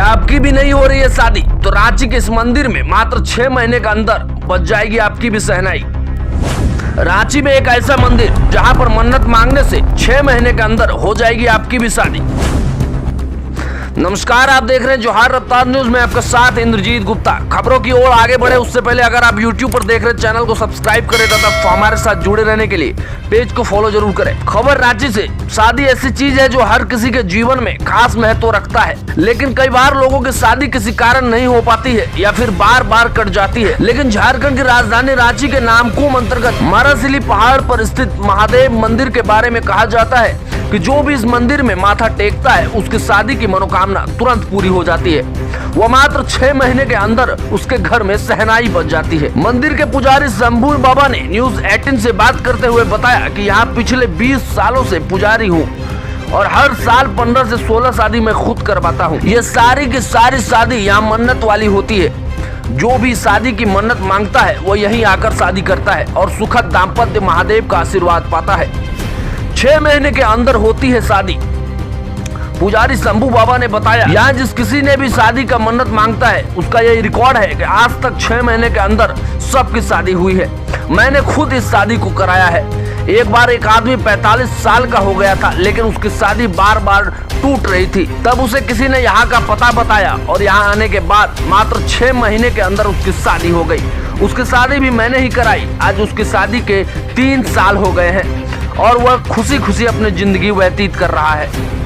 आपकी भी नहीं हो रही है शादी तो रांची के इस मंदिर में मात्र 6 महीने के अंदर बच जाएगी आपकी भी शहनाई। रांची में एक ऐसा मंदिर जहां पर मन्नत मांगने से 6 महीने के अंदर हो जाएगी आपकी भी शादी। नमस्कार, आप देख रहे हैं जोहार रफ्तार न्यूज में आपका साथ इंद्रजीत गुप्ता। खबरों की ओर आगे बढ़े उससे पहले अगर आप YouTube पर देख रहे हैं चैनल को सब्सक्राइब करें तथा हमारे साथ जुड़े रहने के लिए पेज को फॉलो जरूर करें। खबर रांची से। शादी ऐसी चीज है जो हर किसी के जीवन में खास महत्व रखता है, लेकिन कई बार लोगों की शादी किसी कारण नहीं हो पाती है या फिर बार बार कट जाती है। लेकिन झारखंड की राजधानी रांची के नामकुम अंतर्गत मारासिली पहाड़ पर स्थित महादेव मंदिर के बारे में कहा जाता है कि जो भी इस मंदिर में माथा टेकता है उसकी शादी की मनोकामना तुरंत पूरी हो जाती है। वह मात्र 6 महीने के अंदर उसके घर में शहनाई बज जाती है। मंदिर के पुजारी शंभू बाबा ने न्यूज 18 से बात करते हुए बताया कि यहाँ पिछले 20 सालों से पुजारी हूँ और हर साल 15 से 16 शादी मैं खुद करवाता हूँ। ये सारी की सारी शादी यहाँ मन्नत वाली होती है। जो भी शादी की मन्नत मांगता है वो यहीं आकर शादी करता है और सुखद दाम्पत्य महादेव का आशीर्वाद पाता है। 6 महीने के अंदर होती है शादी। पुजारी शंभू बाबा ने बताया, यहाँ जिस किसी ने भी शादी का मन्नत मांगता है उसका यही रिकॉर्ड है कि आज तक 6 महीने के अंदर सबकी शादी हुई है। मैंने खुद इस शादी को कराया है। एक बार एक आदमी 45 साल का हो गया था, लेकिन उसकी शादी बार बार टूट रही थी। तब उसे किसी ने यहाँ का पता बताया और यहाँ आने के बाद मात्र 6 महीने के अंदर उसकी शादी हो गई। उसकी शादी भी मैंने ही कराई। आज उसकी शादी के 3 साल हो गए हैं और वह खुशी खुशी अपनी जिंदगी व्यतीत कर रहा है।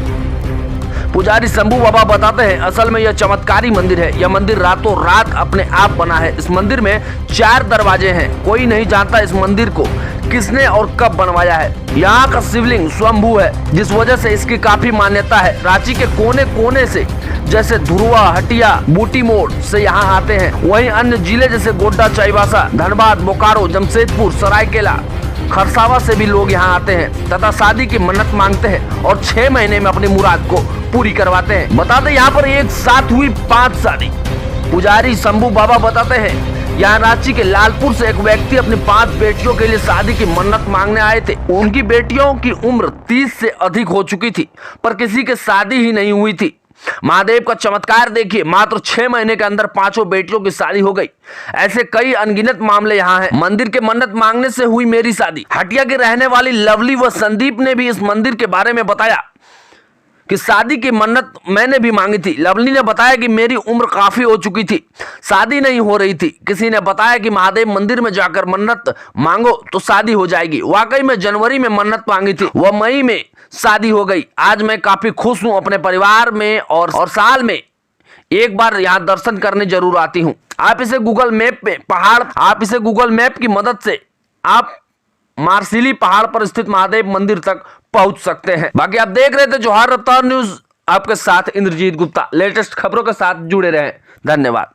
पुजारी शंभू बाबा बताते हैं, असल में यह चमत्कारी मंदिर है। यह मंदिर रातों रात अपने आप बना है। इस मंदिर में 4 दरवाजे हैं। कोई नहीं जानता इस मंदिर को किसने और कब बनवाया है। यहाँ का शिवलिंग स्वयंभू है, जिस वजह से इसकी काफी मान्यता है। रांची के कोने कोने से जैसे धुरुआ, हटिया, बूटी मोड़ से यहाँ आते हैं। वहीं अन्य जिले जैसे गोड्डा, चाईबासा, धनबाद, बोकारो, जमशेदपुर, सरायकेला, खरसावा से भी लोग यहाँ आते हैं तथा शादी की मन्नत मांगते हैं और 6 महीने में अपनी मुराद को पूरी करवाते हैं। बताते यहाँ पर एक साथ हुई 5 शादी। पुजारी शंभू बाबा बताते हैं, यहाँ रांची के लालपुर से एक व्यक्ति अपनी 5 बेटियों के लिए शादी की मन्नत मांगने आए थे। उनकी बेटियों की उम्र 30 से अधिक हो चुकी थी, पर किसी की शादी ही नहीं हुई थी। महादेव का चमत्कार देखिए, मात्र 6 महीने के अंदर 5 बेटियों की शादी हो गई। ऐसे कई अनगिनत मामले यहाँ हैं। मंदिर के मन्नत मांगने से हुई मेरी शादी। हटिया के रहने वाली लवली व संदीप ने भी इस मंदिर के बारे में बताया कि शादी की मन्नत मैंने भी मांगी थी। लवली ने बताया कि मेरी उम्र काफी हो चुकी थी, शादी नहीं हो रही थी। किसी ने बताया कि महादेव मंदिर में जाकर मन्नत मांगो तो शादी हो जाएगी। वाकई में जनवरी में मन्नत मांगी थी, वह मई में शादी हो गई। आज मैं काफी खुश हूँ। अपने परिवार में और साल में एक बार यहाँ दर्शन करने जरूर आती हूँ। आप इसे गूगल मैप की मदद से आप मारसिली पहाड़ पर स्थित महादेव मंदिर तक पहुंच सकते हैं। बाकी आप देख रहे थे जोहार रफ्तार न्यूज, आपके साथ इंद्रजीत गुप्ता। लेटेस्ट खबरों के साथ जुड़े रहें। धन्यवाद।